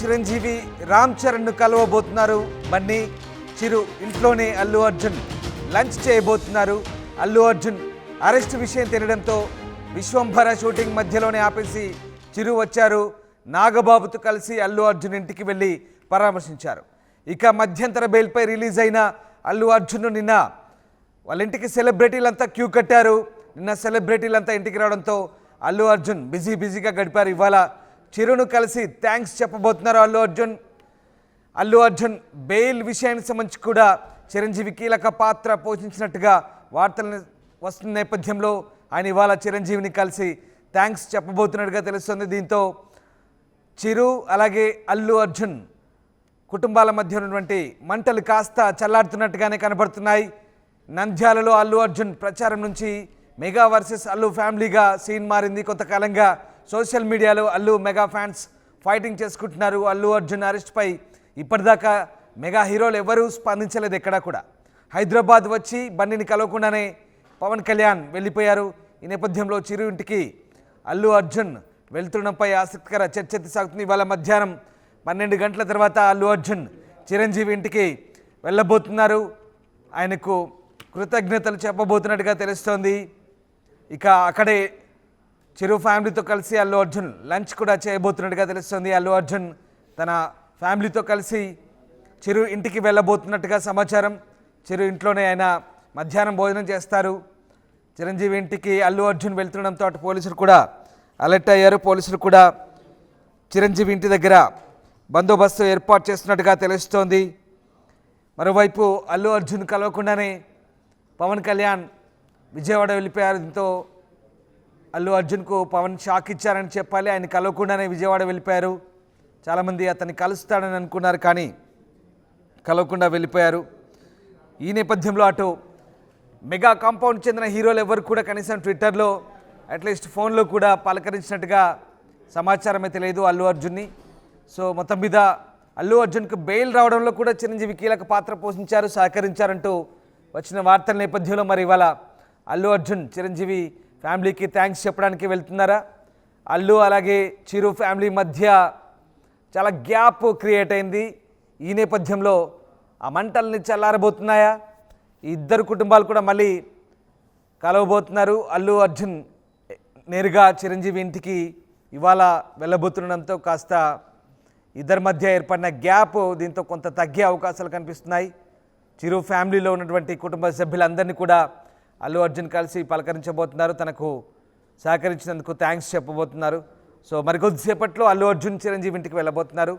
చిరంజీవి రామ్ చరణ్ ను కలవబోతున్నారు. బన్నీ చిరు ఇంట్లోనే అల్లు అర్జున్ లంచ్ చేయబోతున్నారు. అల్లు అర్జున్ అరెస్ట్ విషయం తెలియడంతో విశ్వంభర షూటింగ్ మధ్యలోనే ఆపేసి చిరు వచ్చారు. నాగబాబుతో కలిసి అల్లు అర్జున్ ఇంటికి వెళ్ళి పరామర్శించారు. ఇక మధ్యంతర బెయిల్పై రిలీజ్ అయిన అల్లు అర్జున్ నిన్న వాళ్ళ ఇంటికి సెలబ్రిటీలంతా క్యూ కట్టారు. నిన్న సెలబ్రిటీలంతా ఇంటికి రావడంతో అల్లు అర్జున్ బిజీగా గడిపారు. ఇవాళ చిరును కలిసి థ్యాంక్స్ చెప్పబోతున్నారు అల్లు అర్జున్ బెయిల్ విషయానికి సంబంధించి కూడా చిరంజీవి కీలక పాత్ర పోషించినట్టుగా వార్తలు వస్తున్న నేపథ్యంలో ఆయన ఇవాళ చిరంజీవిని కలిసి థ్యాంక్స్ చెప్పబోతున్నట్టుగా తెలుస్తుంది. దీంతో చిరు అలాగే అల్లు అర్జున్ కుటుంబాల మధ్య ఉన్నటువంటి మంటలు కాస్త చల్లారుతున్నట్టుగానే కనబడుతున్నాయి. నంద్యాలలో అల్లు అర్జున్ ప్రచారం నుంచి మెగా వర్సెస్ అల్లు ఫ్యామిలీగా సీన్ మారింది. కొంతకాలంగా సోషల్ మీడియాలో అల్లు మెగా ఫ్యాన్స్ ఫైటింగ్ చేసుకుంటున్నారు. అల్లు అర్జున్ అరెస్ట్పై ఇప్పటిదాకా మెగా హీరోలు ఎవరూ స్పందించలేదు. ఎక్కడా కూడా హైదరాబాద్ వచ్చి బన్నీని కలవకుండానే పవన్ కళ్యాణ్ వెళ్ళిపోయారు. ఈ నేపథ్యంలో చిరు ఇంటికి అల్లు అర్జున్ వెళ్తుండడంపై ఆసక్తికర చర్చ సాగుతుంది. ఇవాళ మధ్యాహ్నం 12 గంటల తర్వాత అల్లు అర్జున్ చిరంజీవి ఇంటికి వెళ్ళబోతున్నారు. ఆయనకు కృతజ్ఞతలు చెప్పబోతున్నట్టుగా తెలుస్తోంది. ఇక అక్కడే చిరు ఫ్యామిలీతో కలిసి అల్లు అర్జున్ లంచ్ కూడా చేయబోతున్నట్టుగా తెలుస్తుంది. అల్లు అర్జున్ తన ఫ్యామిలీతో కలిసి చిరు ఇంటికి వెళ్ళబోతున్నట్టుగా సమాచారం. చిరు ఇంట్లోనే ఆయన మధ్యాహ్నం భోజనం చేస్తారు. చిరంజీవి ఇంటికి అల్లు అర్జున్ వెళ్తుండడంతో అటు పోలీసులు కూడా అలర్ట్ అయ్యారు. పోలీసులు కూడా చిరంజీవి ఇంటి దగ్గర బందోబస్తు ఏర్పాటు చేస్తున్నట్టుగా తెలుస్తోంది. మరోవైపు అల్లు అర్జున్ కలవకుండానే పవన్ కళ్యాణ్ విజయవాడ వెళ్ళిపోయారు. దీంతో అల్లు అర్జున్కు పవన్ షాక్ ఇచ్చారని చెప్పాలి. ఆయన కలవకుండానే విజయవాడ వెళ్ళిపోయారు. చాలామంది అతన్ని కలుస్తాడని అనుకున్నారు, కానీ కలవకుండా వెళ్ళిపోయారు. ఈ నేపథ్యంలో అటు మెగా కాంపౌండ్ చెందిన హీరోలు ఎవరు కూడా కనీసం ట్విట్టర్లో అట్లీస్ట్ ఫోన్లో కూడా పలకరించినట్టుగా సమాచారం అయితే లేదు అల్లు అర్జున్ని. సో మొత్తం మీద అల్లు అర్జున్కు బెయిల్ రావడంలో కూడా చిరంజీవి కీలక పాత్ర పోషించారు, సహకరించారంటూ వచ్చిన వార్తల నేపథ్యంలో మరి ఇవాళ అల్లు అర్జున్ చిరంజీవి ఫ్యామిలీకి థ్యాంక్స్ చెప్పడానికి వెళ్తున్నారా? అల్లు అలాగే చిరు ఫ్యామిలీ మధ్య చాలా గ్యాప్ క్రియేట్ అయింది. ఈ నేపథ్యంలో ఆ మంటల్ని చల్లారబోతున్నాయా? ఈ ఇద్దరు కుటుంబాలు కూడా మళ్ళీ కలవబోతున్నారు. అల్లు అర్జున్ నేరుగా చిరంజీవి ఇంటికి ఇవాళ వెళ్ళబోతుండడంతో కాస్త ఇద్దరి మధ్య ఏర్పడిన గ్యాప్ దీంతో కొంత తగ్గే అవకాశాలు కనిపిస్తున్నాయి. చిరు ఫ్యామిలీలో ఉన్నటువంటి కుటుంబ సభ్యులందరినీ కూడా అల్లు అర్జున్ కలిసి పలకరించబోతున్నారు. తనకు సహకరించినందుకు థ్యాంక్స్ చెప్పబోతున్నారు. సో మరికొద్దిసేపట్లో అల్లు అర్జున్ చిరంజీవి ఇంటికి వెళ్ళబోతున్నారు.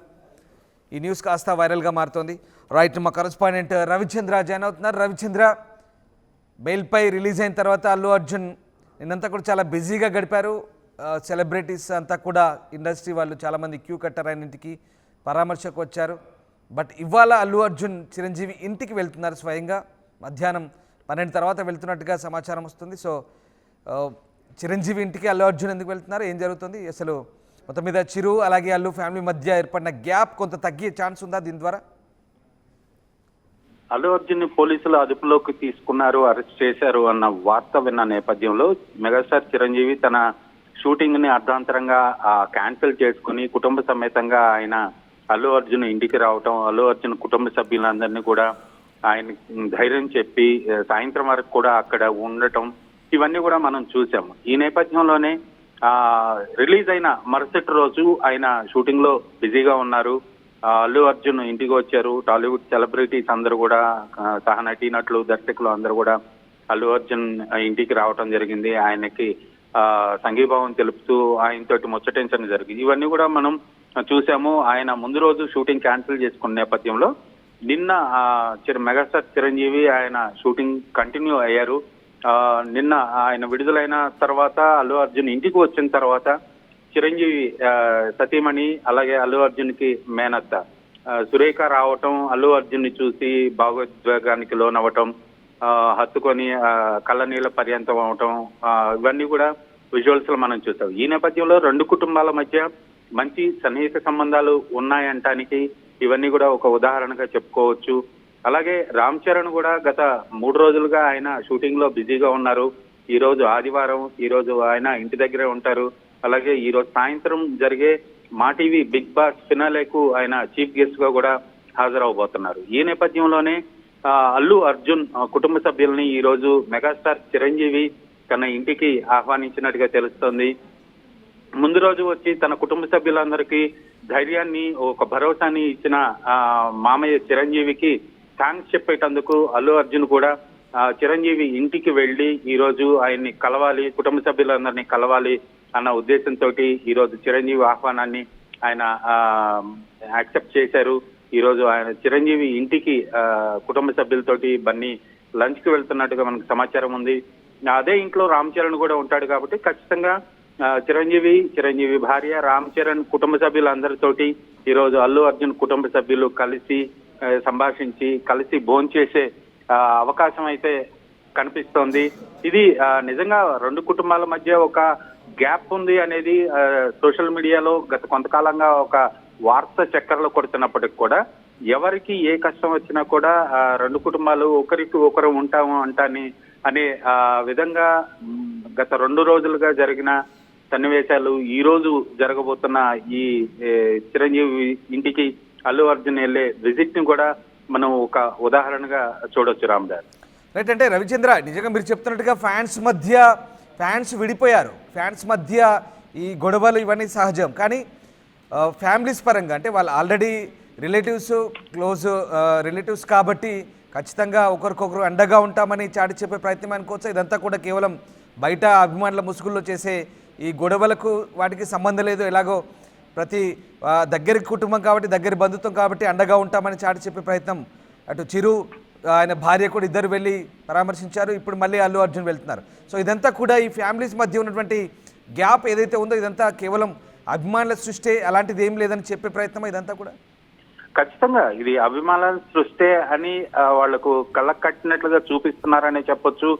ఈ న్యూస్ కాస్త వైరల్గా మారుతోంది. రైట్, మా కరెస్పాండెంట్ రవిచంద్ర జాయిన్ అవుతున్నారు. రవిచంద్ర, బెయిల్పై రిలీజ్ అయిన తర్వాత అల్లు అర్జున్ నిన్నంతా కూడా చాలా బిజీగా గడిపారు. సెలబ్రిటీస్ అంతా కూడా ఇండస్ట్రీ వాళ్ళు చాలామంది క్యూ కట్టారు, ఆయన ఇంటికి పరామర్శకు వచ్చారు. బట్ ఇవాళ అల్లు అర్జున్ చిరంజీవి ఇంటికి వెళ్తున్నారు. స్వయంగా మధ్యాహ్నం 12 తర్వాత వెళ్తున్నట్టుగా సమాచారం వస్తుంది. సో చిరంజీవి ఇంటికి అల్లు అర్జున్ ఎందుకు వెళ్తున్నారు, ఏం జరుగుతుంది అసలు? మొత్తం మీద చిరు అలాగే అల్లు ఫ్యామిలీ మధ్య ఏర్పడిన గ్యాప్ కొంత తగ్గే ఛాన్స్ ఉందా దీని ద్వారా? అల్లు అర్జున్ పోలీసులు అదుపులోకి తీసుకున్నారు, అరెస్ట్ చేశారు అన్న వార్త విన్న నేపథ్యంలో మెగాస్టార్ చిరంజీవి తన షూటింగ్ ని అర్ధాంతరంగా క్యాన్సిల్ చేసుకుని కుటుంబ సమేతంగా ఆయన అల్లు అర్జున్ ఇంటికి రావటం, అల్లు అర్జున్ కుటుంబ సభ్యులందరినీ కూడా ఆయన ధైర్యం చెప్పి సాయంత్రం వరకు కూడా అక్కడ ఉండటం, ఇవన్నీ కూడా మనం చూసాము. ఈ నేపథ్యంలోనే రిలీజ్ అయిన మరుసటి రోజు ఆయన షూటింగ్ లో బిజీగా ఉన్నారు. అల్లు అర్జున్ ఇంటికి వచ్చారు. టాలీవుడ్ సెలబ్రిటీస్ అందరూ కూడా సహ నటీనటులు, దర్శకులు అందరూ కూడా అల్లు అర్జున్ ఇంటికి రావటం జరిగింది. ఆయనకి సంఘీభావం తెలుపుతూ ఆయనతోటి ముచ్చటించడం జరిగింది. ఇవన్నీ కూడా మనం చూసాము. ఆయన ముందు రోజు షూటింగ్ క్యాన్సిల్ చేసుకున్న నేపథ్యంలో నిన్న మెగాస్టార్ చిరంజీవి ఆయన షూటింగ్ కంటిన్యూ అయ్యారు. నిన్న ఆయన విడుదలైన తర్వాత అల్లు అర్జున్ ఇంటికి వచ్చిన తర్వాత చిరంజీవి సతీమణి అలాగే అల్లు అర్జున్ కి మేనత్త సురేఖ రావటం, అల్లు అర్జున్ ని చూసి భావోద్వేగానికి లోనవ్వటం, హత్తుకొని కళ్ళనీళ్ళ పర్యంతం అవటం, ఇవన్నీ కూడా విజువల్స్ లో మనం చూసాం. ఈ నేపథ్యంలో రెండు కుటుంబాల మధ్య మంచి సన్నిహిత సంబంధాలు ఉన్నాయంటానికి ఇవన్నీ కూడా ఒక ఉదాహరణగా చెప్పుకోవచ్చు. అలాగే రామ్ చరణ్ కూడా గత 3 రోజులుగా ఆయన షూటింగ్ లో బిజీగా ఉన్నారు. ఈ రోజు ఆదివారం, ఈ రోజు ఆయన ఇంటి దగ్గరే ఉంటారు. అలాగే ఈ రోజు సాయంత్రం జరిగే మా టీవీ బిగ్ బాస్ ఫినాలేకు ఆయన చీఫ్ గెస్ట్ గా కూడా హాజరవబోతున్నారు. ఈ నేపథ్యంలోనే అల్లు అర్జున్ కుటుంబ సభ్యుల్ని ఈ రోజు మెగాస్టార్ చిరంజీవి తన ఇంటికి ఆహ్వానించినట్టుగా తెలుస్తోంది. ముందు రోజు వచ్చి తన కుటుంబ సభ్యులందరికీ ధైర్యాన్ని, ఒక భరోసాని ఇచ్చిన మామయ్య చిరంజీవికి థ్యాంక్స్ చెప్పేటందుకు అల్లు అర్జున్ కూడా చిరంజీవి ఇంటికి వెళ్లి ఈ రోజు ఆయన్ని కలవాలి, కుటుంబ సభ్యులందరినీ కలవాలి అన్న ఉద్దేశంతో ఈ రోజు చిరంజీవి ఆహ్వానాన్ని ఆయన యాక్సెప్ట్ చేశారు. ఈ రోజు ఆయన చిరంజీవి ఇంటికి కుటుంబ సభ్యులతోటి బన్నీ లంచ్ కి వెళ్తున్నట్టుగా మనకు సమాచారం ఉంది. అదే ఇంట్లో రామ్ చరణ్ కూడా ఉంటాడు కాబట్టి ఖచ్చితంగా చిరంజీవి భార్య, రామ్ చరణ్ కుటుంబ సభ్యులందరితోటి ఈ రోజు అల్లు అర్జున్ కుటుంబ సభ్యులు కలిసి సంభాషించి కలిసి భోంచేసే అవకాశం అయితే కనిపిస్తోంది. ఇది నిజంగా రెండు కుటుంబాల మధ్య ఒక గ్యాప్ ఉంది అనేది సోషల్ మీడియాలో గత కొంతకాలంగా ఒక వార్త చక్కర్లు కొడుతున్నప్పటికి కూడా ఎవరికి ఏ కష్టం వచ్చినా కూడా రెండు కుటుంబాలు ఒకరికి ఒకరు ఉంటాము అనే విధంగా గత 2 రోజులుగా జరిగిన సన్నివేశాలు ఈ రోజు జరగబోతున్న ఈ చిరంజీవి ఇంటికి అల్లు అర్జున్ వెళ్లే విజిట్ ని కూడా మనం ఒక ఉదాహరణగా చూడొచ్చు. రామ్దాస్ రైట్. అంటే రవిచంద్ర, నిజంగా మీరు చెప్తున్నట్టుగా ఫ్యాన్స్ విడిపోయారు. ఫ్యాన్స్ మధ్య ఈ గొడవలు ఇవన్నీ సహజం. కానీ ఫ్యామిలీస్ పరంగా అంటే వాళ్ళు ఆల్రెడీ క్లోజ్ రిలేటివ్స్ కాబట్టి ఖచ్చితంగా ఒకరికొకరు అండగా ఉంటామని చాటి చెప్పే ప్రయత్నం అనుకోవచ్చు. ఇదంతా కూడా కేవలం బయట అభిమానుల ముసుగుల్లో చేసే ఈ గొడవలకు వాటికి సంబంధం లేదు. ఎలాగో ప్రతి దగ్గరి కుటుంబం కాబట్టి, దగ్గరి బంధుత్వం కాబట్టి అండగా ఉంటామని చాటి చెప్పే ప్రయత్నం అటు చిరు, ఆయన భార్య కూడా ఇద్దరు వెళ్ళి పరామర్శించారు. ఇప్పుడు మళ్ళీ అల్లు అర్జున్ వెళ్తున్నారు. సో ఇదంతా కూడా ఈ ఫ్యామిలీస్ మధ్య ఉన్నటువంటి గ్యాప్ ఏదైతే ఉందో ఇదంతా కేవలం అభిమానుల సృష్టి, అలాంటిది ఏం లేదని చెప్పే ప్రయత్నం ఇదంతా కూడా ఖచ్చితంగా ఇది అభిమానుల సృష్టి అని వాళ్లకు కళ్ళకు కట్టినట్లుగా చూపిస్తున్నారనే చెప్పొచ్చు.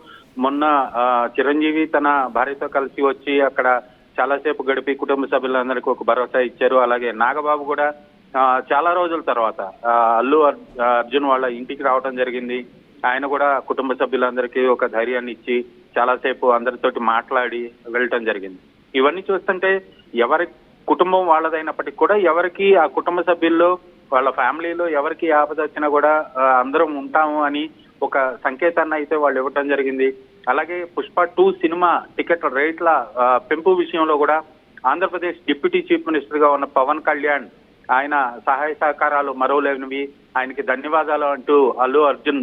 మొన్న చిరంజీవి తన భార్యతో కలిసి వచ్చి అక్కడ చాలాసేపు గడిపి కుటుంబ సభ్యులందరికీ ఒక భరోసా ఇచ్చారు. అలాగే నాగబాబు కూడా చాలా రోజుల తర్వాత అల్లు అర్జున్ వాళ్ళ ఇంటికి రావడం జరిగింది. ఆయన కూడా కుటుంబ సభ్యులందరికీ ఒక ధైర్యాన్ని ఇచ్చి చాలాసేపు అందరితోటి మాట్లాడి వెళ్ళటం జరిగింది. ఇవన్నీ చూస్తుంటే ఎవరి కుటుంబం వాళ్ళదైనప్పటికీ కూడా ఎవరికి ఆ కుటుంబ సభ్యుల్లో వాళ్ళ ఫ్యామిలీలో ఎవరికి ఆపద వచ్చినా కూడా అందరం ఉంటాము అని ఒక సంకేతాన్ని అయితే వాళ్ళు ఇవ్వటం జరిగింది. అలాగే పుష్ప 2 సినిమా టికెట్ రేట్ల పెంపు విషయంలో కూడా ఆంధ్రప్రదేశ్ డిప్యూటీ చీఫ్ మినిస్టర్ గా ఉన్న పవన్ కళ్యాణ్ ఆయన సహాయ సహకారాలు మరోలేనివి, ఆయనకి ధన్యవాదాలు అంటూ అల్లు అర్జున్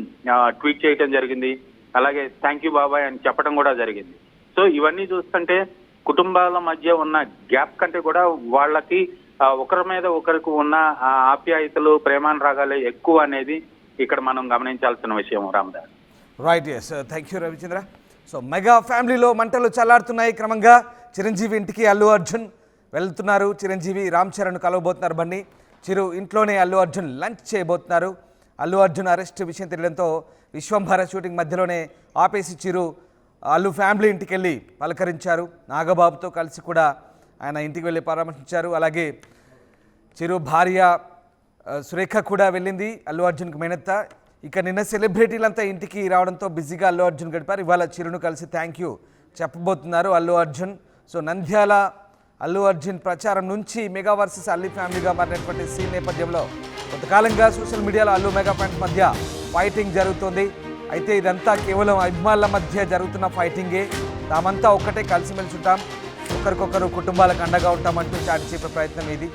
ట్వీట్ చేయడం జరిగింది. అలాగే థ్యాంక్ యూ బాబాయ్ అని చెప్పడం కూడా జరిగింది. సో ఇవన్నీ చూస్తుంటే కుటుంబాల మధ్య ఉన్న గ్యాప్ కంటే కూడా వాళ్ళకి ఒకరి మీద ఒకరికి ఉన్న ఆప్యాయతలు, ప్రేమానురాగాలే ఎక్కువ అనేది ఇక్కడ మనం గమనించాల్సిన విషయం. Ramdas right. Yes, thank you Ravichandra. So mega ఫ్యామిలీలో మంటలు చల్లారుతున్నాయి. క్రమంగా చిరంజీవి ఇంటికి అల్లు అర్జున్ వెళ్తున్నారు. చిరంజీవి రామ్ చరణ్ కలవబోతున్నారు. బన్నీ చిరు ఇంట్లోనే అల్లు అర్జున్ లంచ్ చేయబోతున్నారు. అల్లు అర్జున్ అరెస్ట్ విషయం తెలియడంతో విశ్వంభర షూటింగ్ మధ్యలోనే ఆపేసి చిరు అల్లు ఫ్యామిలీ ఇంటికి వెళ్ళి పలకరించారు. నాగబాబుతో కలిసి కూడా ఆయన ఇంటికి వెళ్ళి పరామర్శించారు. అలాగే చిరు భార్య సురేఖ కూడా వెళ్ళింది అల్లు అర్జున్కి మేనత్త. ఇక నిన్న సెలబ్రిటీలంతా ఇంటికి రావడంతో బిజీగా అల్లు అర్జున్ గడిపారు. ఇవాళ చిరును కలిసి థ్యాంక్ యూ చెప్పబోతున్నారు అల్లు అర్జున్. సో నంద్యాల అల్లు అర్జున్ ప్రచారం నుంచి మెగా వర్సెస్ అల్లు ఫ్యామిలీగా మారినటువంటి సీన్ నేపథ్యంలో కొంతకాలంగా సోషల్ మీడియాలో అల్లు మెగా ఫ్యాన్స్ మధ్య ఫైటింగ్ జరుగుతుంది. అయితే ఇదంతా కేవలం అభిమానుల మధ్య జరుగుతున్న ఫైటింగే. తామంతా ఒక్కటే కలిసిమెలిసి ఉంటాం, ఒకరికొకరు కుటుంబాలకు అండగా ఉంటామంటూ చాటి చెప్పే ప్రయత్నం ఇది.